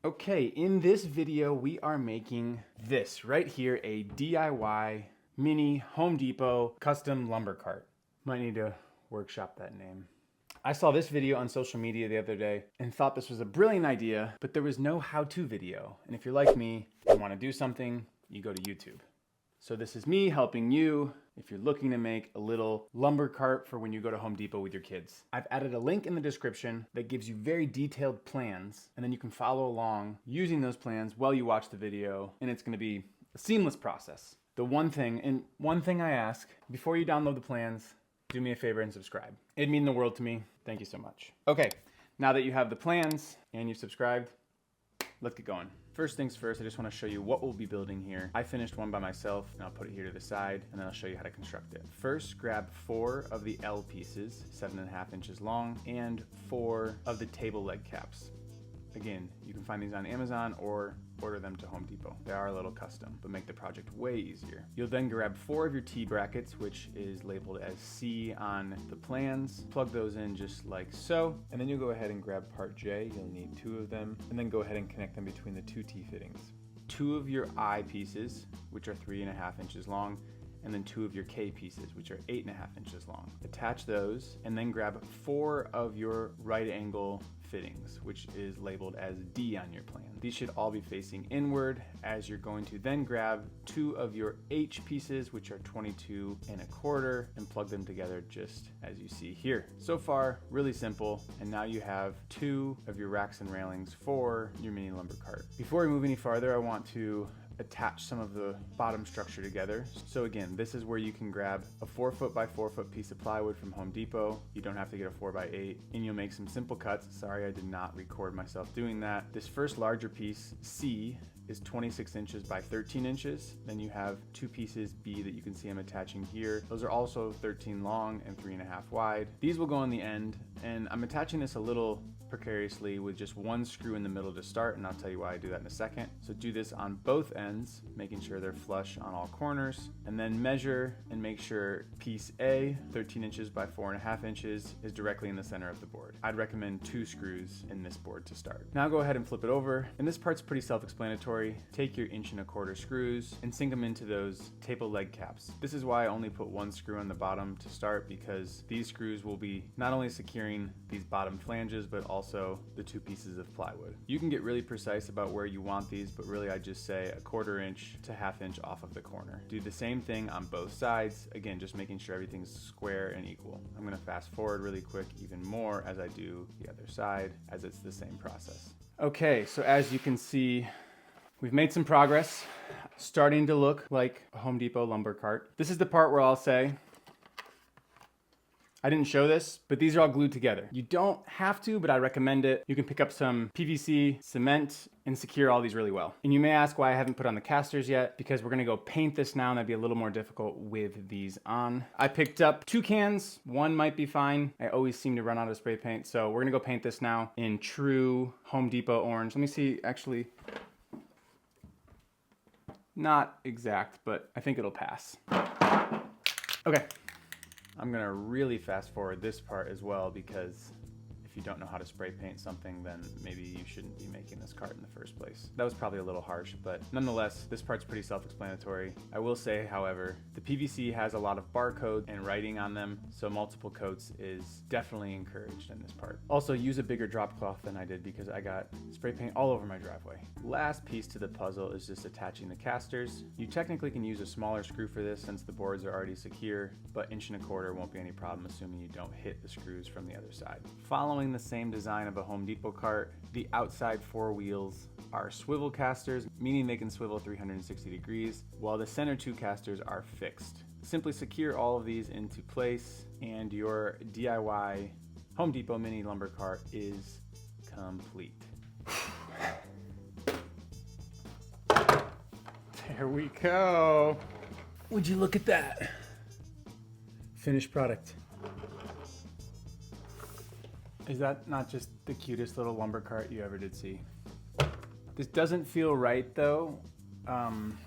Okay, in this video, we are making this right here, a DIY mini Home Depot custom lumber cart. Might need to workshop that name. I saw this video on social media the other day and thought this was a brilliant idea, but there was no how-to video. And if you're like me and want to do something, you go to YouTube. So this is me helping you if you're looking to make a little lumber cart for when you go to Home Depot with your kids. I've added a link in the description that gives you very detailed plans, and then you can follow along using those plans while you watch the video, and it's gonna be a seamless process. The one thing I ask, before you download the plans, do me a favor and subscribe. It'd mean the world to me. Thank you so much. Okay, now that you have the plans and you've subscribed, let's get going. First things first, I just want to show you what we'll be building here. I finished one by myself, and I'll put it here to the side, and then I'll show you how to construct it. First, grab 4 of the L pieces, 7.5 inches long, and 4 of the table leg caps. Again, you can find these on Amazon or order them to Home Depot. They are a little custom, but make the project way easier. You'll then grab 4 of your T-brackets, which is labeled as C on the plans. Plug those in just like so, and then you'll go ahead and grab part J. You'll need 2 of them, and then go ahead and connect them between the 2 T-fittings. 2 of your I pieces, which are 3.5 inches long, and then 2 of your K pieces, which are 8.5 inches long. Attach those, and then grab 4 of your right angle fittings, which is labeled as D on your plan. These should all be facing inward, as you're going to then grab 2 of your H pieces, which are 22.25, and plug them together just as you see here. So far, really simple, and now you have 2 of your racks and railings for your mini lumber cart. Before we move any farther, I want to attach some of the bottom structure together. So again, this is where you can grab a 4 foot by 4 foot piece of plywood from Home Depot. You don't have to get a 4 by 8, and you'll make some simple cuts. Sorry, I did not record myself doing that. This first larger piece, C, is 26 inches by 13 inches. Then you have 2 pieces B that you can see I'm attaching here. Those are also 13 long and 3.5 wide. These will go on the end, and I'm attaching this a little precariously with just 1 screw in the middle to start, and I'll tell you why I do that in a second. So do this on both ends, making sure they're flush on all corners, and then measure and make sure piece A, 13 inches by 4.5 inches, is directly in the center of the board. I'd recommend 2 screws in this board to start. Now go ahead and flip it over, and this part's pretty self-explanatory. Take your 1.25 inch screws and sink them into those table leg caps. This is why I only put 1 screw on the bottom to start, because these screws will be not only securing these bottom flanges, but also the 2 pieces of plywood. You can get really precise about where you want these, but really I just say 1/4 inch to 1/2 inch off of the corner. Do the same thing on both sides. Again, just making sure everything's square and equal. I'm gonna fast forward really quick even more as I do the other side, as it's the same process. Okay, so as you can see, we've made some progress, starting to look like a Home Depot lumber cart. This is the part where I'll say, I didn't show this, but these are all glued together. You don't have to, but I recommend it. You can pick up some PVC, cement, and secure all these really well. And you may ask why I haven't put on the casters yet, because we're gonna go paint this now, and that'd be a little more difficult with these on. I picked up 2 cans, 1 might be fine. I always seem to run out of spray paint, so we're gonna go paint this now in true Home Depot orange. Let me see, actually, not exact, but I think it'll pass. Okay. I'm gonna really fast forward this part as well, because if you don't know how to spray paint something, then maybe you shouldn't be making this cart in the first place. That was probably a little harsh, but nonetheless, this part's pretty self-explanatory. I will say, however, the PVC has a lot of barcode and writing on them, so multiple coats is definitely encouraged in this part. Also, use a bigger drop cloth than I did, because I got spray paint all over my driveway. Last piece to the puzzle is just attaching the casters. You technically can use a smaller screw for this since the boards are already secure, but 1.25 inch won't be any problem, assuming you don't hit the screws from the other side. Following the same design of a Home Depot cart, the outside 4 wheels are swivel casters, meaning they can swivel 360 degrees, while the center 2 casters are fixed. Simply secure all of these into place, and your DIY Home Depot mini lumber cart is complete. There we go. Would you look at that? Finished product. Is that not just the cutest little lumber cart you ever did see? This doesn't feel right though, on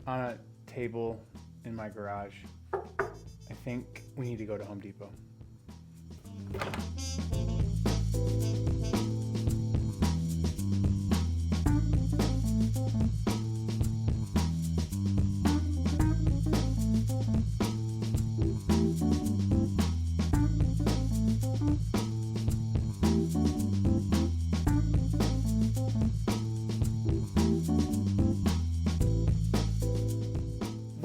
a table in my garage. I think we need to go to Home Depot.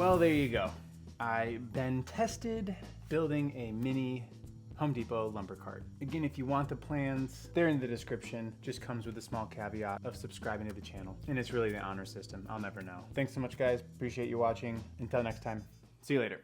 Well, there you go. I've been tested building a mini Home Depot lumber cart. Again, if you want the plans, they're in the description. Just comes with a small caveat of subscribing to the channel. And it's really the honor system. I'll never know. Thanks so much, guys. Appreciate you watching. Until next time, see you later.